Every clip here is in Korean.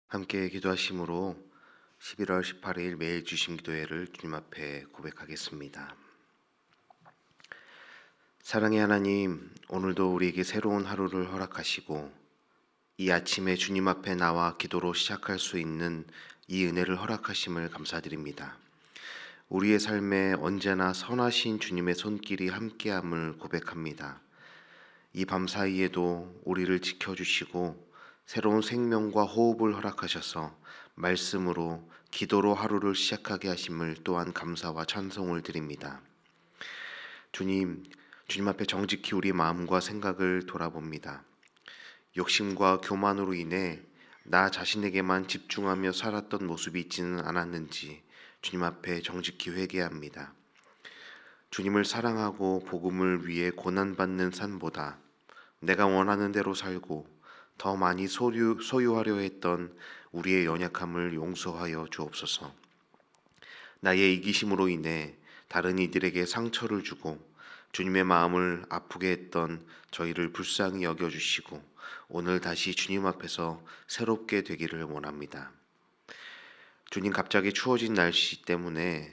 함께 기도하심으로 11월 18일 매일 주신 기도회를 주님 앞에 고백하겠습니다. 사랑의 하나님, 오늘도 우리에게 새로운 하루를 허락하시고 이 아침에 주님 앞에 나와 기도로 시작할 수 있는 이 은혜를 허락하심을 감사드립니다. 우리의 삶에 언제나 선하신 주님의 손길이 함께함을 고백합니다. 이 밤 사이에도 우리를 지켜주시고 새로운 생명과 호흡을 허락하셔서 말씀으로 기도로 하루를 시작하게 하심을 또한 감사와 찬송을 드립니다. 주님 앞에 정직히 우리 마음과 생각을 돌아봅니다. 욕심과 교만으로 인해 나 자신에게만 집중하며 살았던 모습이 있지는 않았는지 주님 앞에 정직히 회개합니다. 주님을 사랑하고 복음을 위해 고난받는 삶보다 내가 원하는 대로 살고 더 많이 소유하려 했던 우리의 연약함을 용서하여 주옵소서. 나의 이기심으로 인해 다른 이들에게 상처를 주고 주님의 마음을 아프게 했던 저희를 불쌍히 여겨주시고 오늘 다시 주님 앞에서 새롭게 되기를 원합니다. 주님, 갑자기 추워진 날씨 때문에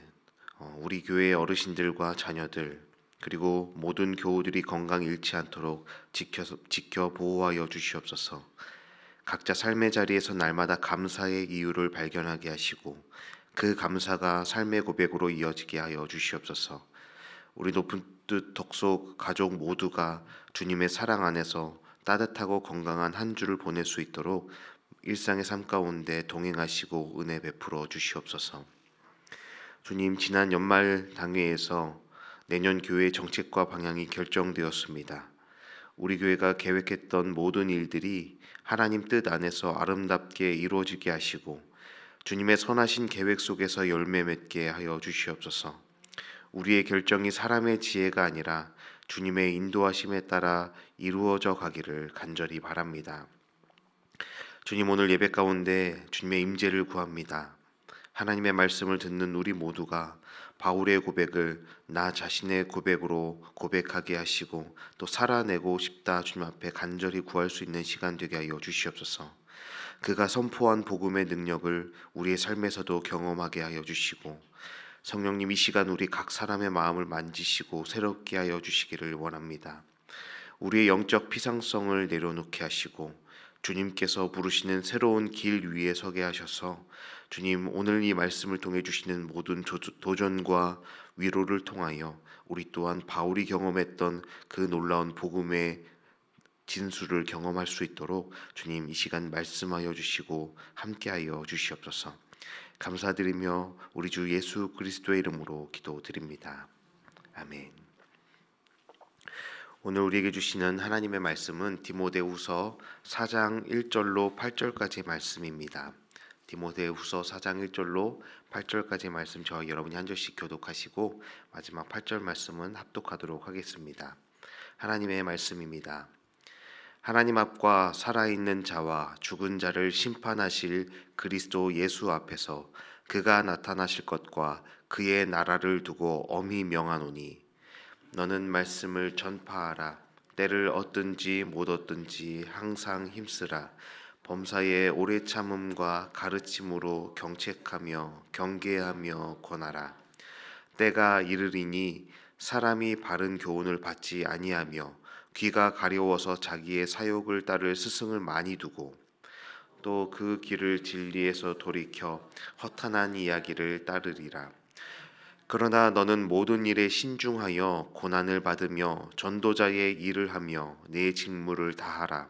우리 교회 어르신들과 자녀들 그리고 모든 교우들이 건강 잃지 않도록 지켜 보호하여 주시옵소서. 각자 삶의 자리에서 날마다 감사의 이유를 발견하게 하시고 그 감사가 삶의 고백으로 이어지게 하여 주시옵소서. 우리 높은 뜻 덕속 가족 모두가 주님의 사랑 안에서 따뜻하고 건강한 한 주를 보낼 수 있도록 일상의 삶 가운데 동행하시고 은혜 베풀어 주시옵소서. 주님, 지난 연말 당회에서 내년 교회 정책과 방향이 결정되었습니다. 우리 교회가 계획했던 모든 일들이 하나님 뜻 안에서 아름답게 이루어지게 하시고 주님의 선하신 계획 속에서 열매 맺게 하여 주시옵소서. 우리의 결정이 사람의 지혜가 아니라 주님의 인도하심에 따라 이루어져 가기를 간절히 바랍니다. 주님, 오늘 예배 가운데 주님의 임재를 구합니다. 하나님의 말씀을 듣는 우리 모두가 바울의 고백을 나 자신의 고백으로 고백하게 하시고 또 살아내고 싶다 주님 앞에 간절히 구할 수 있는 시간 되게 하여 주시옵소서. 그가 선포한 복음의 능력을 우리의 삶에서도 경험하게 하여 주시고 성령님, 이 시간 우리 각 사람의 마음을 만지시고 새롭게 하여 주시기를 원합니다. 우리의 영적 피상성을 내려놓게 하시고 주님께서 부르시는 새로운 길 위에 서게 하셔서 주님, 오늘 이 말씀을 통해 주시는 모든 도전과 위로를 통하여 우리 또한 바울이 경험했던 그 놀라운 복음의 진수를 경험할 수 있도록 주님, 이 시간 말씀하여 주시고 함께하여 주시옵소서. 감사드리며 우리 주 예수 그리스도의 이름으로 기도드립니다. 아멘. 오늘 우리에게 주시는 하나님의 말씀은 디모데후서 4장 1절로 8절까지 말씀입니다. 디모데후서 4장 1절로 8절까지 말씀 저와 여러분이 한 절씩 교독하시고 마지막 8절 말씀은 합독하도록 하겠습니다. 하나님의 말씀입니다. 하나님 앞과 살아있는 자와 죽은 자를 심판하실 그리스도 예수 앞에서 그가 나타나실 것과 그의 나라를 두고 엄히 명하노니 너는 말씀을 전파하라. 때를 얻든지 못 얻든지 항상 힘쓰라. 범사에 오래 참음과 가르침으로 경책하며 경계하며 권하라. 때가 이르리니 사람이 바른 교훈을 받지 아니하며 귀가 가려워서 자기의 사욕을 따를 스승을 많이 두고 또 그 길을 진리에서 돌이켜 허탄한 이야기를 따르리라. 그러나 너는 모든 일에 신중하여 고난을 받으며 전도자의 일을 하며 내 직무를 다하라.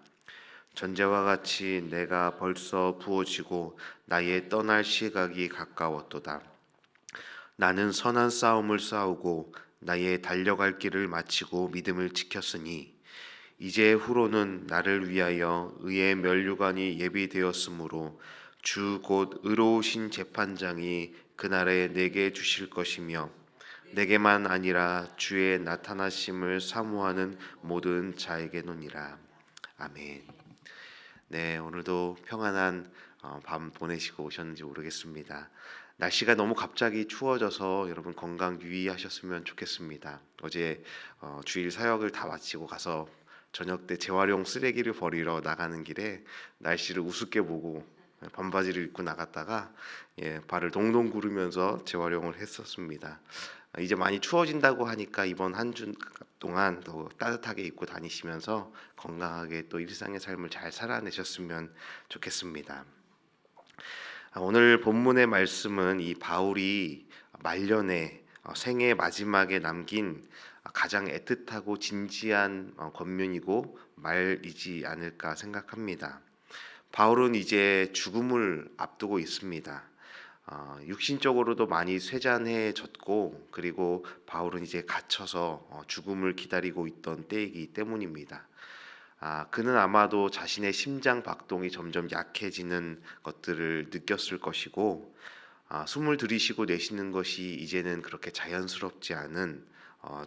전제와 같이 내가 벌써 부어지고 나의 떠날 시각이 가까웠도다. 나는 선한 싸움을 싸우고 나의 달려갈 길을 마치고 믿음을 지켰으니 이제 후로는 나를 위하여 의의 면류관이 예비되었으므로 주 곧 의로우신 재판장이 그날에 내게 주실 것이며 내게만 아니라 주의 나타나심을 사모하는 모든 자에게노니라. 아멘. 네, 오늘도 평안한 밤 보내시고 오셨는지 모르겠습니다. 날씨가 너무 갑자기 추워져서 여러분 건강 유의하셨으면 좋겠습니다. 어제 주일 사역을 다 마치고 가서 저녁 때 재활용 쓰레기를 버리러 나가는 길에 날씨를 우습게 보고 반바지를 입고 나갔다가 발을 동동 구르면서 재활용을 했었습니다. 이제 많이 추워진다고 하니까 이번 한 주 동안 더 따뜻하게 입고 다니시면서 건강하게 또 일상의 삶을 잘 살아내셨으면 좋겠습니다. 오늘 본문의 말씀은 이 바울이 말년에 생애 마지막에 남긴 가장 애틋하고 진지한 권면이고 말이지 않을까 생각합니다. 바울은 이제 죽음을 앞두고 있습니다. 육신적으로도 많이 쇠잔해졌고, 그리고 바울은 이제 갇혀서 죽음을 기다리고 있던 때이기 때문입니다. 그는 아마도 자신의 심장 박동이 점점 약해지는 것들을 느꼈을 것이고, 숨을 들이쉬고 내쉬는 것이 이제는 그렇게 자연스럽지 않은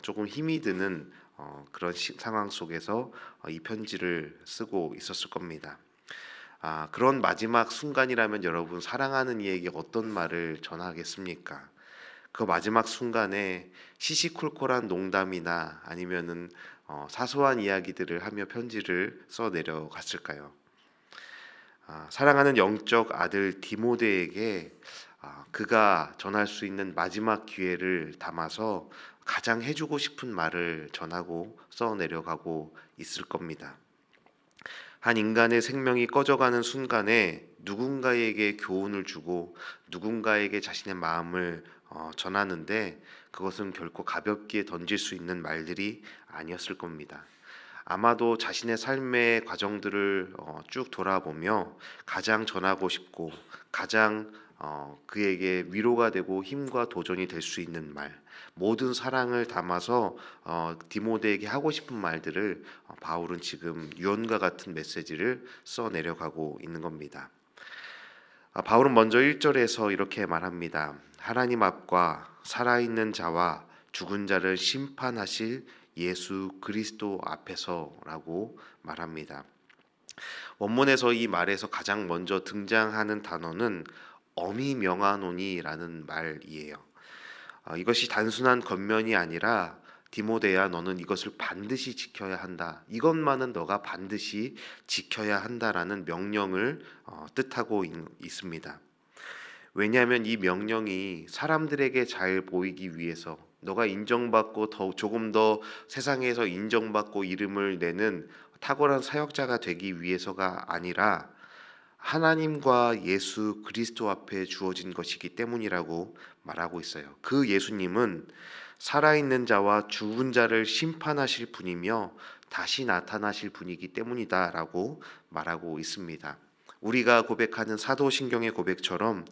조금 힘이 드는 그런 상황 속에서 이 편지를 쓰고 있었을 겁니다. 그런 마지막 순간이라면 여러분 사랑하는 이에게 어떤 말을 전하겠습니까? 그 마지막 순간에 시시콜콜한 농담이나 아니면은 사소한 이야기들을 하며 편지를 써 내려갔을까요? 사랑하는 영적 아들 디모데에게 그가 전할 수 있는 마지막 기회를 담아서 가장 해주고 싶은 말을 전하고 써 내려가고 있을 겁니다. 한 인간의 생명이 꺼져가는 순간에 누군가에게 교훈을 주고 누군가에게 자신의 마음을 전하는데 그것은 결코 가볍게 던질 수 있는 말들이 아니었을 겁니다. 아마도 자신의 삶의 과정들을 쭉 돌아보며 가장 전하고 싶고 가장 그에게 위로가 되고 힘과 도전이 될 수 있는 말, 모든 사랑을 담아서 디모데에게 하고 싶은 말들을 바울은 지금 유언과 같은 메시지를 써 내려가고 있는 겁니다. 바울은 먼저 1절에서 이렇게 말합니다. 하나님 앞과 살아있는 자와 죽은 자를 심판하실 예수 그리스도 앞에서라고 말합니다. 원문에서 이 말에서 가장 먼저 등장하는 단어는 어미 명하노니라는 말이에요. 이것이 단순한 권면이 아니라 디모데야 너는 이것을 반드시 지켜야 한다. 이것만은 너가 반드시 지켜야 한다라는 명령을 뜻하고 있습니다. 왜냐하면 이 명령이 사람들에게 잘 보이기 위해서 너가 인정받고 조금 더 세상에서 인정받고 이름을 내는 탁월한 사역자가 되기 위해서가 아니라 하나님과 예수 그리스도 앞에 주어진 것이기 때문이라고 말하고 있어요. 그 예수님은 살아있는 자와 죽은 자를 심판하실 분이며 다시 나타나실 분이기 때문이다라고 말하고 있습니다. 우리가 고백하는 사도신경의 고백처럼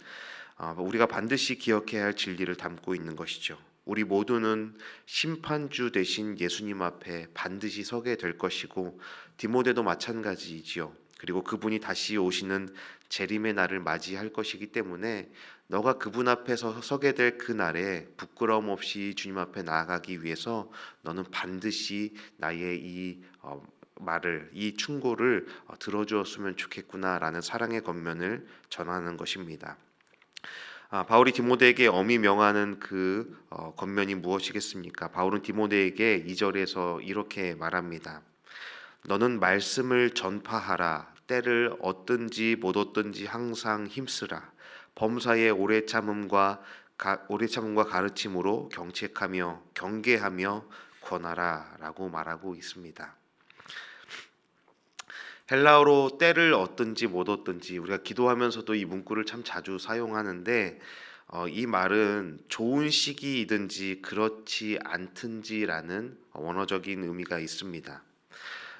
우리가 반드시 기억해야 할 진리를 담고 있는 것이죠. 우리 모두는 심판주 되신 예수님 앞에 반드시 서게 될 것이고 디모데도 마찬가지이지요. 그리고 그분이 다시 오시는 재림의 날을 맞이할 것이기 때문에 너가 그분 앞에 서게 될 그 날에 부끄러움 없이 주님 앞에 나아가기 위해서 너는 반드시 나의 이 말을, 이 충고를 들어주었으면 좋겠구나라는 사랑의 권면을 전하는 것입니다. 바울이 디모데에게 엄히 명하는 그 권면이 무엇이겠습니까? 바울은 디모데에게 2절에서 이렇게 말합니다. 너는 말씀을 전파하라. 때를 얻든지 못 얻든지 항상 힘쓰라. 범사의 오래 참음과 가르침으로 경책하며 경계하며 권하라라고 말하고 있습니다. 헬라어로 때를 얻든지 못 얻든지 우리가 기도하면서도 이 문구를 참 자주 사용하는데 이 말은 좋은 시기이든지 그렇지 않든지라는 원어적인 의미가 있습니다.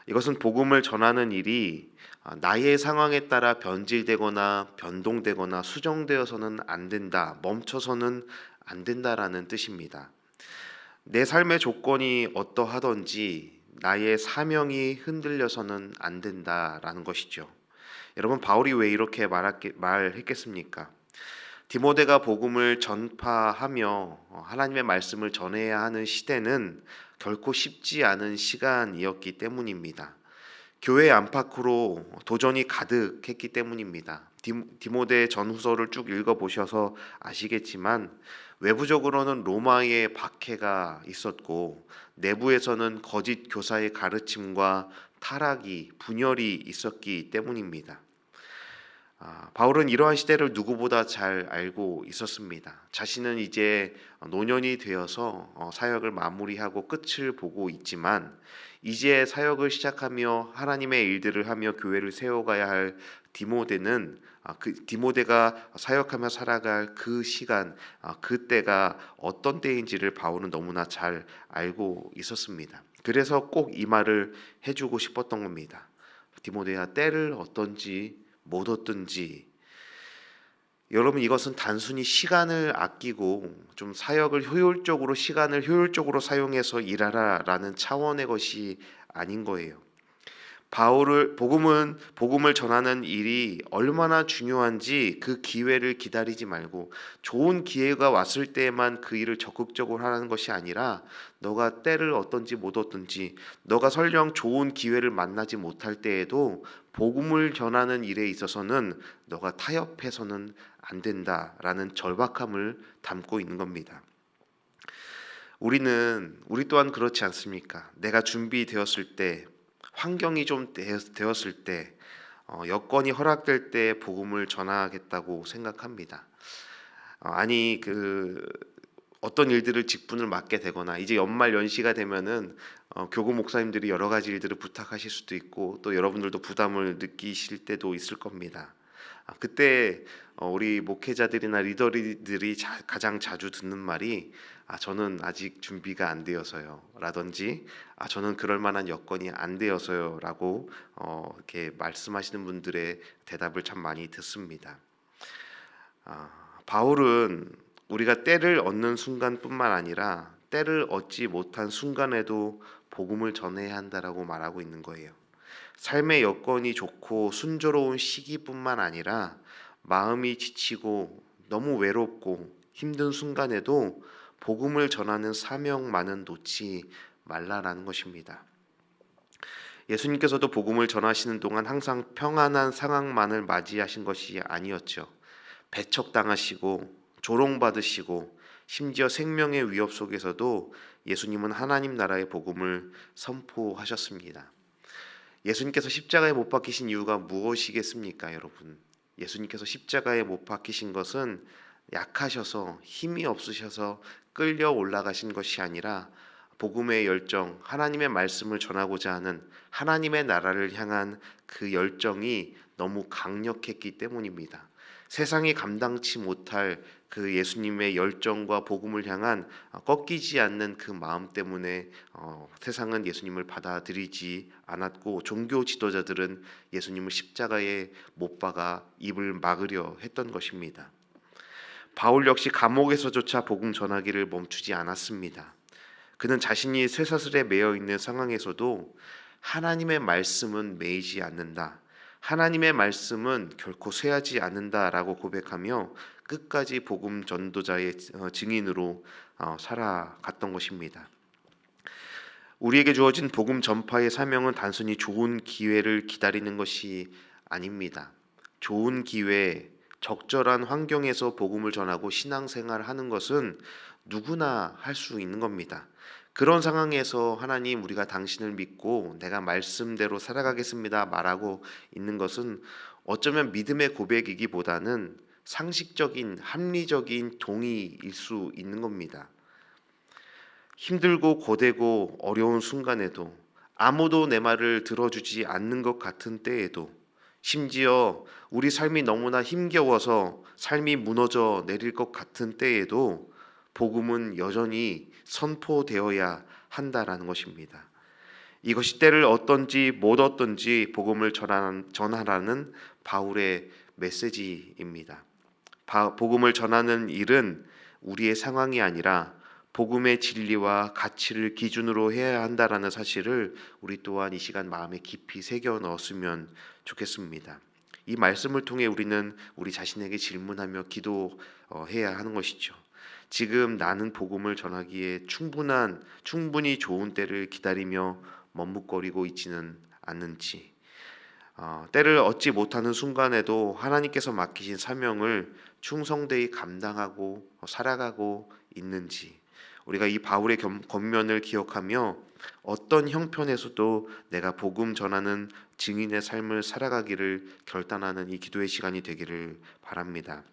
이것은 복음을 전하는 일이 나의 상황에 따라 변질되거나 변동되거나 수정되어서는 안 된다, 멈춰서는 안 된다라는 뜻입니다. 내 삶의 조건이 어떠하든지 나의 사명이 흔들려서는 안 된다라는 것이죠. 여러분 바울이 왜 이렇게 말했겠습니까? 디모데가 복음을 전파하며 하나님의 말씀을 전해야 하는 시대는 결코 쉽지 않은 시간이었기 때문입니다. 교회 안팎으로 도전이 가득했기 때문입니다. 디모데 전후서를 쭉 읽어보셔서 아시겠지만 외부적으로는 로마의 박해가 있었고 내부에서는 거짓 교사의 가르침과 타락이 분열이 있었기 때문입니다. 바울은 이러한 시대를 누구보다 잘 알고 있었습니다. 자신은 이제 노년이 되어서 사역을 마무리하고 끝을 보고 있지만 이제 사역을 시작하며 하나님의 일들을 하며 교회를 세워가야 할 디모데는 디모데가 사역하며 살아갈 그 시간, 그때가 어떤 때인지를 바울은 너무나 잘 알고 있었습니다. 그래서 꼭 이 말을 해주고 싶었던 겁니다. 디모데야, 때를 어떤지 못 얻든지. 여러분, 이것은 단순히 시간을 아끼고 좀 사역을 효율적으로 시간을 효율적으로 사용해서 일하라라는 차원의 것이 아닌 거예요. 복음을 전하는 일이 얼마나 중요한지 그 기회를 기다리지 말고 좋은 기회가 왔을 때만 그 일을 적극적으로 하는 것이 아니라 너가 때를 어떤지 못 얻든지 너가 설령 좋은 기회를 만나지 못할 때에도 복음을 전하는 일에 있어서는 너가 타협해서는 안 된다라는 절박함을 담고 있는 겁니다. 우리 또한 그렇지 않습니까? 내가 준비되었을 때 환경이 좀 되었을 때 여건이 허락될 때 복음을 전하겠다고 생각합니다. 어떤 일들을 직분을 맡게 되거나 이제 연말 연시가 되면은 교구 목사님들이 여러 가지 일들을 부탁하실 수도 있고 또 여러분들도 부담을 느끼실 때도 있을 겁니다. 그때 우리 목회자들이나 리더들이 가장 자주 듣는 말이 저는 아직 준비가 안 되어서요 라든지 저는 그럴 만한 여건이 안 되어서요 라고 이렇게 말씀하시는 분들의 대답을 참 많이 듣습니다. 바울은 우리가 때를 얻는 순간뿐만 아니라 때를 얻지 못한 순간에도 복음을 전해야 한다라고 말하고 있는 거예요. 삶의 여건이 좋고 순조로운 시기뿐만 아니라 마음이 지치고 너무 외롭고 힘든 순간에도 복음을 전하는 사명만은 놓지 말라라는 것입니다. 예수님께서도 복음을 전하시는 동안 항상 평안한 상황만을 맞이하신 것이 아니었죠. 배척당하시고 조롱받으시고 심지어 생명의 위협 속에서도 예수님은 하나님 나라의 복음을 선포하셨습니다. 예수님께서 십자가에 못 박히신 이유가 무엇이겠습니까, 여러분? 예수님께서 십자가에 못 박히신 것은 약하셔서 힘이 없으셔서 끌려 올라가신 것이 아니라 복음의 열정, 하나님의 말씀을 전하고자 하는 하나님의 나라를 향한 그 열정이 너무 강력했기 때문입니다. 세상이 감당치 못할 그 예수님의 열정과 복음을 향한 꺾이지 않는 그 마음 때문에 세상은 예수님을 받아들이지 않았고 종교 지도자들은 예수님을 십자가에 못 박아 입을 막으려 했던 것입니다. 바울 역시 감옥에서조차 복음 전하기를 멈추지 않았습니다. 그는 자신이 쇠사슬에 매여 있는 상황에서도 하나님의 말씀은 매이지 않는다. 하나님의 말씀은 결코 쇠하지 않는다라고 고백하며 끝까지 복음 전도자의 증인으로 살아갔던 것입니다. 우리에게 주어진 복음 전파의 사명은 단순히 좋은 기회를 기다리는 것이 아닙니다. 좋은 기회, 적절한 환경에서 복음을 전하고 신앙생활을 하는 것은 누구나 할 수 있는 겁니다. 그런 상황에서 하나님, 우리가 당신을 믿고 내가 말씀대로 살아가겠습니다 말하고 있는 것은 어쩌면 믿음의 고백이기보다는 상식적인 합리적인 동의일 수 있는 겁니다. 힘들고 고되고 어려운 순간에도 아무도 내 말을 들어주지 않는 것 같은 때에도 심지어 우리 삶이 너무나 힘겨워서 삶이 무너져 내릴 것 같은 때에도 복음은 여전히 선포되어야 한다라는 것입니다. 이것이 때를 얻든지 못 얻든지 복음을 전하라는 바울의 메시지입니다. 복음을 전하는 일은 우리의 상황이 아니라 복음의 진리와 가치를 기준으로 해야 한다라는 사실을 우리 또한 이 시간 마음에 깊이 새겨 넣었으면 좋겠습니다. 이 말씀을 통해 우리는 우리 자신에게 질문하며 기도해야 하는 것이죠. 지금 나는 복음을 전하기에 충분히 좋은 때를 기다리며 머뭇거리고 있지는 않는지, 때를 얻지 못하는 순간에도 하나님께서 맡기신 사명을 충성되이 감당하고 살아가고 있는지, 우리가 이 바울의 권면을 기억하며 어떤 형편에서도 내가 복음 전하는 증인의 삶을 살아가기를 결단하는 이 기도의 시간이 되기를 바랍니다.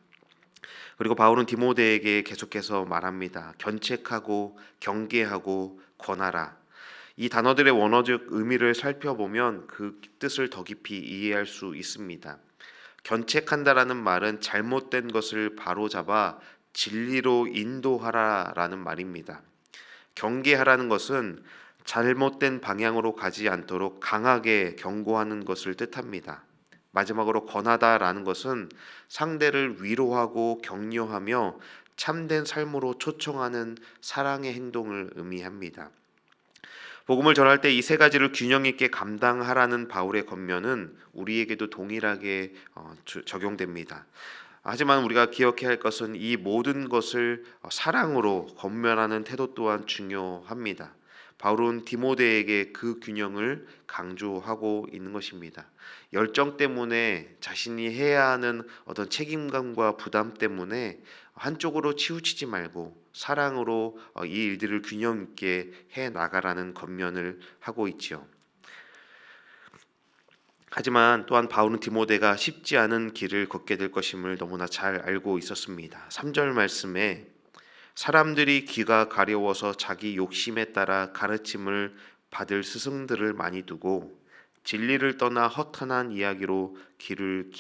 그리고 바울은 디모데에게 계속해서 말합니다. 견책하고 경계하고 권하라. 이 단어들의 원어적 의미를 살펴보면 그 뜻을 더 깊이 이해할 수 있습니다. 견책한다라는 말은 잘못된 것을 바로잡아 진리로 인도하라라는 말입니다. 경계하라는 것은 잘못된 방향으로 가지 않도록 강하게 경고하는 것을 뜻합니다. 마지막으로 권하다라는 것은 상대를 위로하고 격려하며 참된 삶으로 초청하는 사랑의 행동을 의미합니다. 복음을 전할 때 이 세 가지를 균형 있게 감당하라는 바울의 권면은 우리에게도 동일하게 적용됩니다. 하지만 우리가 기억해야 할 것은 이 모든 것을 사랑으로 권면하는 태도 또한 중요합니다. 바울은 디모데에게 그 균형을 강조하고 있는 것입니다. 열정 때문에 자신이 해야 하는 어떤 책임감과 부담 때문에 한쪽으로 치우치지 말고 사랑으로 이 일들을 균형 있게 해 나가라는 권면을 하고 있지요. 하지만 또한 바울은 디모데가 쉽지 않은 길을 걷게 될 것임을 너무나 잘 알고 있었습니다. 3절 말씀에 사람들이 귀가 가려워서 자기 욕심에 따라 가르침을 받을 스승들을 많이 두고 진리를 떠나 허탄한 이야기로 귀를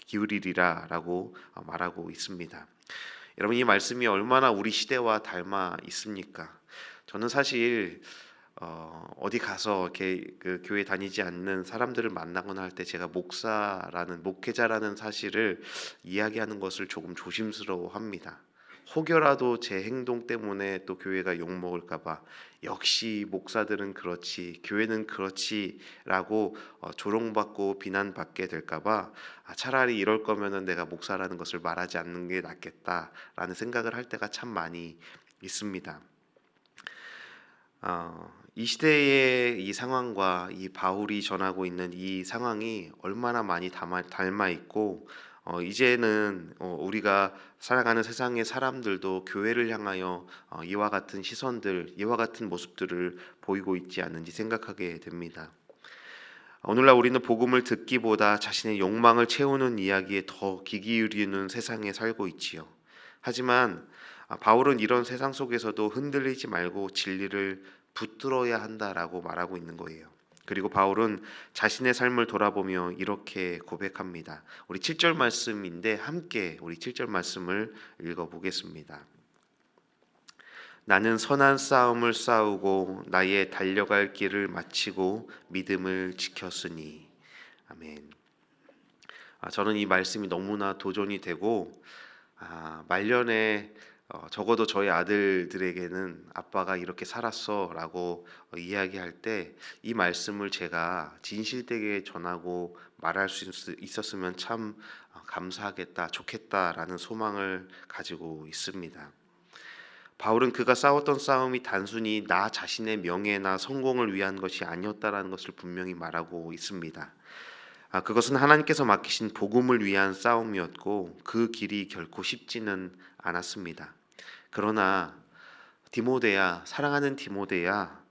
기울이리라라고 말하고 있습니다. 여러분, 이 말씀이 얼마나 우리 시대와 닮아 있습니까? 저는 사실 어디 가서 이렇게 그 교회 다니지 않는 사람들을 만나거나 할 때 제가 목회자라는 사실을 이야기하는 것을 조금 조심스러워합니다. 혹여라도 제 행동 때문에 또 교회가 욕 먹을까봐 역시 목사들은 그렇지, 교회는 그렇지라고 조롱받고 비난받게 될까봐 차라리 이럴 거면은 내가 목사라는 것을 말하지 않는 게 낫겠다라는 생각을 할 때가 참 많이 있습니다. 이 시대의 이 상황과 이 바울이 전하고 있는 이 상황이 얼마나 많이 닮아 있고 이제는 우리가 살아가는 세상의 사람들도 교회를 향하여 이와 같은 시선들, 이와 같은 모습들을 보이고 있지 않는지 생각하게 됩니다. 오늘날 우리는 복음을 듣기보다 자신의 욕망을 채우는 이야기에 더 귀 기울이는 세상에 살고 있지요. 하지만 바울은 이런 세상 속에서도 흔들리지 말고 진리를 붙들어야 한다라고 말하고 있는 거예요. 그리고 바울은 자신의 삶을 돌아보며 이렇게 고백합니다. 우리 7절 말씀인데 함께 우리 7절 말씀을 읽어보겠습니다. 나는 선한 싸움을 싸우고 나의 달려갈 길을 마치고 믿음을 지켰으니. 아멘. 저는 이 말씀이 너무나 도전이 되고 말년에 적어도 저희 아들들에게는 아빠가 이렇게 살았어라고 이야기할 때 이 말씀을 제가 진실되게 전하고 말할 수 있었으면 참 감사하겠다, 좋겠다라는 소망을 가지고 있습니다. 바울은 그가 싸웠던 싸움이 단순히 나 자신의 명예나 성공을 위한 것이 아니었다라는 것을 분명히 말하고 있습니다. 그것은 하나님께서 맡기신 복음을 위한 싸움이었고 그 길이 결코 쉽지는 않았습니다. 그러나 디모데야, 사랑하는 디모데야,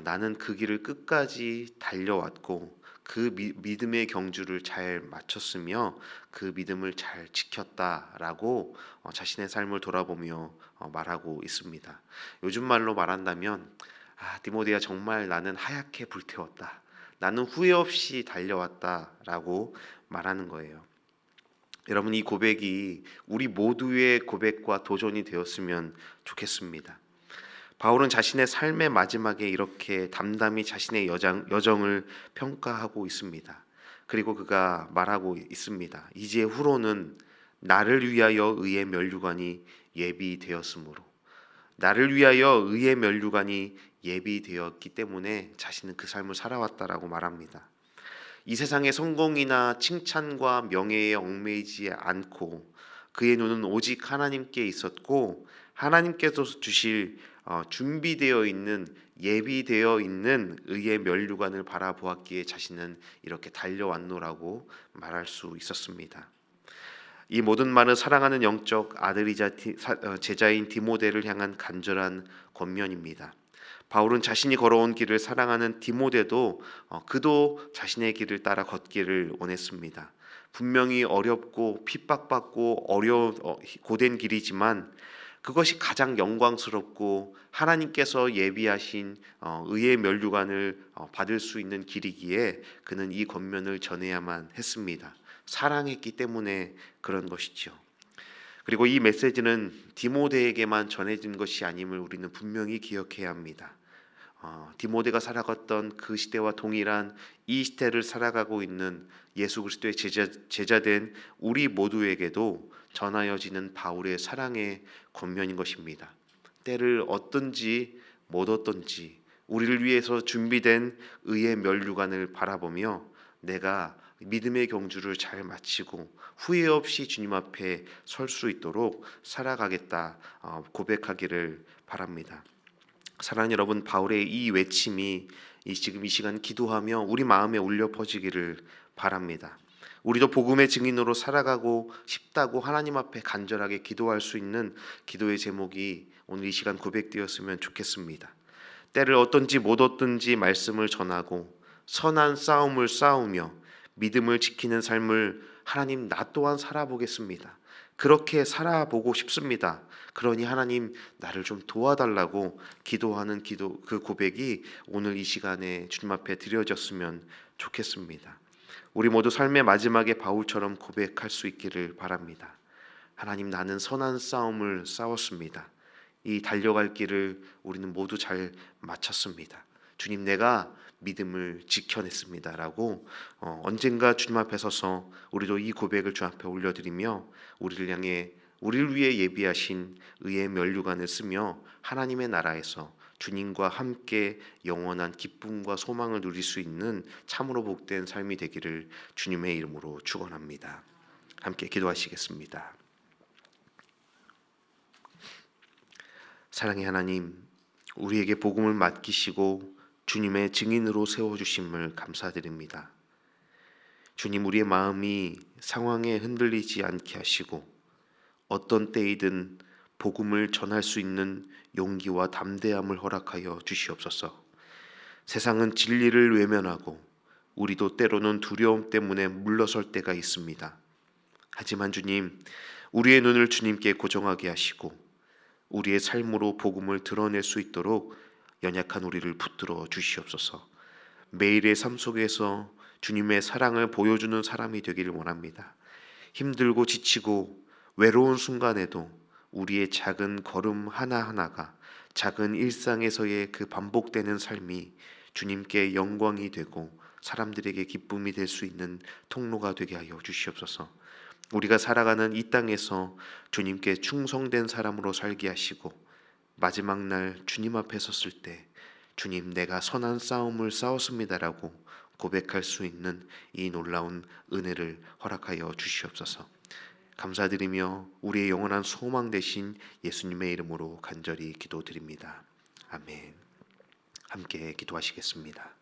나는 그 길을 끝까지 달려왔고 그 믿음의 경주를 잘 마쳤으며 그 믿음을 잘 지켰다라고 자신의 삶을 돌아보며 말하고 있습니다. 요즘 말로 말한다면 디모데야, 정말 나는 하얗게 불태웠다. 나는 후회 없이 달려왔다라고 말하는 거예요. 여러분, 이 고백이 우리 모두의 고백과 도전이 되었으면 좋겠습니다. 바울은 자신의 삶의 마지막에 이렇게 담담히 자신의 여정을 평가하고 있습니다. 그리고 그가 말하고 있습니다. 이제 후로는 나를 위하여 의의 면류관이 예비되었으므로, 나를 위하여 의의 면류관이 예비되었기 때문에 자신은 그 삶을 살아왔다라고 말합니다. 이 세상의 성공이나 칭찬과 명예에 얽매이지 않고 그의 눈은 오직 하나님께 있었고 하나님께서 주실 준비되어 있는 예비되어 있는 의의 면류관을 바라보았기에 자신은 이렇게 달려왔노라고 말할 수 있었습니다. 이 모든 말은 사랑하는 영적 아들이자 제자인 디모데를 향한 간절한 권면입니다. 바울은 자신이 걸어온 길을 사랑하는 디모데도 그도 자신의 길을 따라 걷기를 원했습니다. 분명히 어렵고 핍박받고 고된 길이지만 그것이 가장 영광스럽고 하나님께서 예비하신 의의 면류관을 받을 수 있는 길이기에 그는 이 권면을 전해야만 했습니다. 사랑했기 때문에 그런 것이죠. 그리고 이 메시지는 디모데에게만 전해진 것이 아님을 우리는 분명히 기억해야 합니다. 디모데가 살아갔던 그 시대와 동일한 이 시대를 살아가고 있는 예수 그리스도의 제자된 우리 모두에게도 전하여지는 바울의 사랑의 권면인 것입니다. 때를 얻든지 못 얻든지 우리를 위해서 준비된 의의 면류관을 바라보며 내가 믿음의 경주를 잘 마치고 후회 없이 주님 앞에 설 수 있도록 살아가겠다 고백하기를 바랍니다. 사랑하는 여러분, 바울의 이 외침이 지금 이 시간 기도하며 우리 마음에 울려 퍼지기를 바랍니다. 우리도 복음의 증인으로 살아가고 싶다고 하나님 앞에 간절하게 기도할 수 있는 기도의 제목이 오늘 이 시간 고백되었으면 좋겠습니다. 때를 얻든지 못 얻든지 말씀을 전하고 선한 싸움을 싸우며 믿음을 지키는 삶을 하나님 나 또한 살아보겠습니다. 그렇게 살아보고 싶습니다. 그러니 하나님 나를 좀 도와달라고 기도하는 그 고백이 오늘 이 시간에 주님 앞에 드려졌으면 좋겠습니다. 우리 모두 삶의 마지막에 바울처럼 고백할 수 있기를 바랍니다. 하나님, 나는 선한 싸움을 싸웠습니다. 이 달려갈 길을 우리는 모두 잘 마쳤습니다. 주님, 내가 믿음을 지켜냈습니다 라고 언젠가 주님 앞에 서서 우리도 이 고백을 주 앞에 올려드리며 우리를 위해 예비하신 의의 면류관을 쓰며 하나님의 나라에서 주님과 함께 영원한 기쁨과 소망을 누릴 수 있는 참으로 복된 삶이 되기를 주님의 이름으로 축원합니다. 함께 기도하시겠습니다. 사랑의 하나님, 우리에게 복음을 맡기시고 주님의 증인으로 세워주심을 감사드립니다. 주님, 우리의 마음이 상황에 흔들리지 않게 하시고 어떤 때이든 복음을 전할 수 있는 용기와 담대함을 허락하여 주시옵소서. 세상은 진리를 외면하고 우리도 때로는 두려움 때문에 물러설 때가 있습니다. 하지만 주님, 우리의 눈을 주님께 고정하게 하시고 우리의 삶으로 복음을 드러낼 수 있도록 연약한 우리를 붙들어 주시옵소서. 매일의 삶 속에서 주님의 사랑을 보여주는 사람이 되기를 원합니다. 힘들고 지치고 외로운 순간에도 우리의 작은 걸음 하나하나가 작은 일상에서의 그 반복되는 삶이 주님께 영광이 되고 사람들에게 기쁨이 될 수 있는 통로가 되게 하여 주시옵소서. 우리가 살아가는 이 땅에서 주님께 충성된 사람으로 살게 하시고 마지막 날 주님 앞에 섰을 때 주님, 내가 선한 싸움을 싸웠습니다라고 고백할 수 있는 이 놀라운 은혜를 허락하여 주시옵소서. 감사드리며 우리의 영원한 소망 되신 예수님의 이름으로 간절히 기도드립니다. 아멘. 함께 기도하시겠습니다.